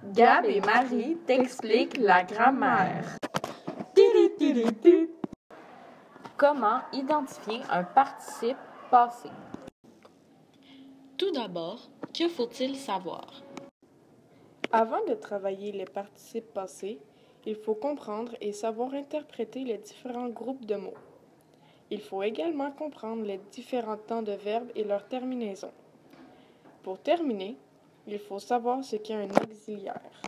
Gab et Marie t'expliquent la grammaire. Comment identifier un participe passé? Tout d'abord, que faut-il savoir? Avant de travailler les participes passés, il faut comprendre et savoir interpréter les différents groupes de mots. Il faut également comprendre les différents temps de verbes et leurs terminaisons. Pour terminer, il faut savoir ce qu'est un auxiliaire.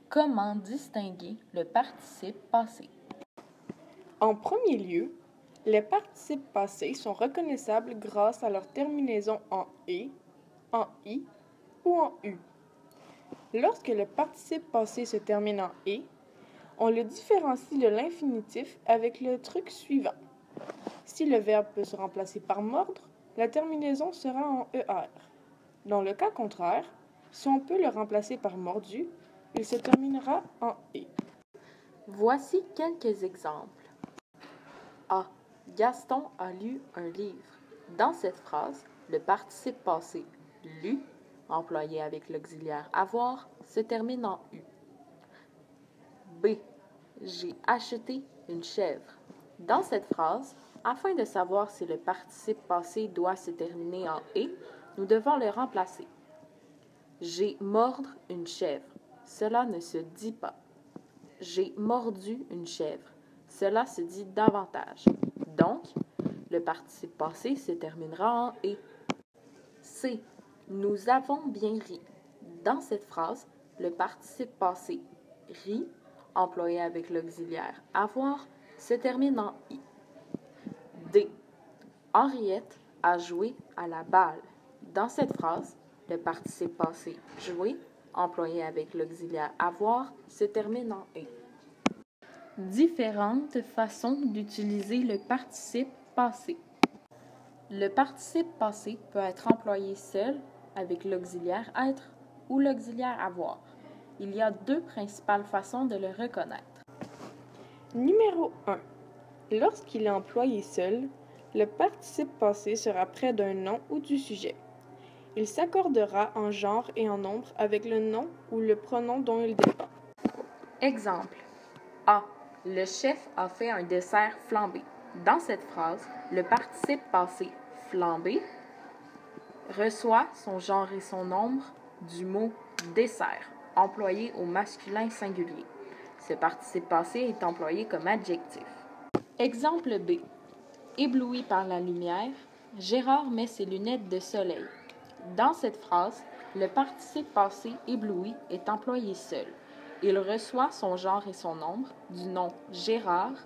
Comment distinguer le participe passé? En premier lieu, les participes passés sont reconnaissables grâce à leur terminaison en « en « i » ou en « u ». Lorsque le participe passé se termine en « et », on le différencie de l'infinitif avec le truc suivant. Si le verbe peut se remplacer par mordre, la terminaison sera en « er ». Dans le cas contraire, si on peut le remplacer par mordu, il se terminera en « et ». Voici quelques exemples. A. Gaston a lu un livre. Dans cette phrase, le participe passé lu, employé avec l'auxiliaire avoir, se termine en U. B. J'ai acheté une chèvre. Dans cette phrase, afin de savoir si le participe passé doit se terminer en « et », nous devons le remplacer. J'ai mordre une chèvre. Cela ne se dit pas. J'ai mordu une chèvre. Cela se dit davantage. Donc, le participe passé se terminera en « et ». C. Nous avons bien ri. Dans cette phrase, le participe passé rit, employé avec l'auxiliaire avoir, se termine en « i ». D. Henriette a joué à la balle. Dans cette phrase, le participe passé jouer, employé avec l'auxiliaire avoir, se termine en « et ». Différentes façons d'utiliser le participe passé. Le participe passé peut être employé seul avec l'auxiliaire être ou l'auxiliaire avoir. Il y a deux principales façons de le reconnaître. Numéro 1. Lorsqu'il est employé seul, le participe passé sera près d'un nom ou du sujet. Il s'accordera en genre et en nombre avec le nom ou le pronom dont il dépend. Exemple. A. Le chef a fait un dessert flambé. Dans cette phrase, le participe passé flambé reçoit son genre et son nombre du mot dessert, employé au masculin singulier. Ce participe passé est employé comme adjectif. Exemple B. Ébloui par la lumière, Gérard met ses lunettes de soleil. Dans cette phrase, le participe passé ébloui est employé seul. Il reçoit son genre et son nombre du nom Gérard,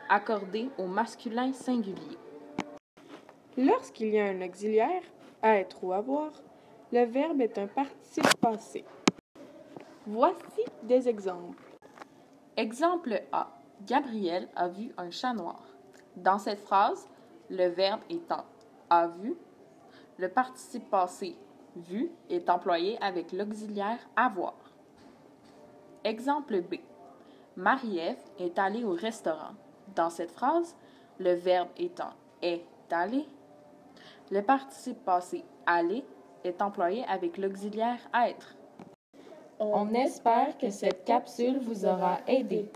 accordé au masculin singulier. Lorsqu'il y a un auxiliaire, être ou avoir, le verbe est un participe passé. Voici des exemples. Exemple A. Gabriel a vu un chat noir. Dans cette phrase, le verbe étant a vu, le participe passé vu est employé avec l'auxiliaire avoir. Exemple B. Marie-Ève est allée au restaurant. Dans cette phrase, le verbe étant est allé, le participe passé aller est employé avec l'auxiliaire être. On espère que cette capsule vous aura aidé.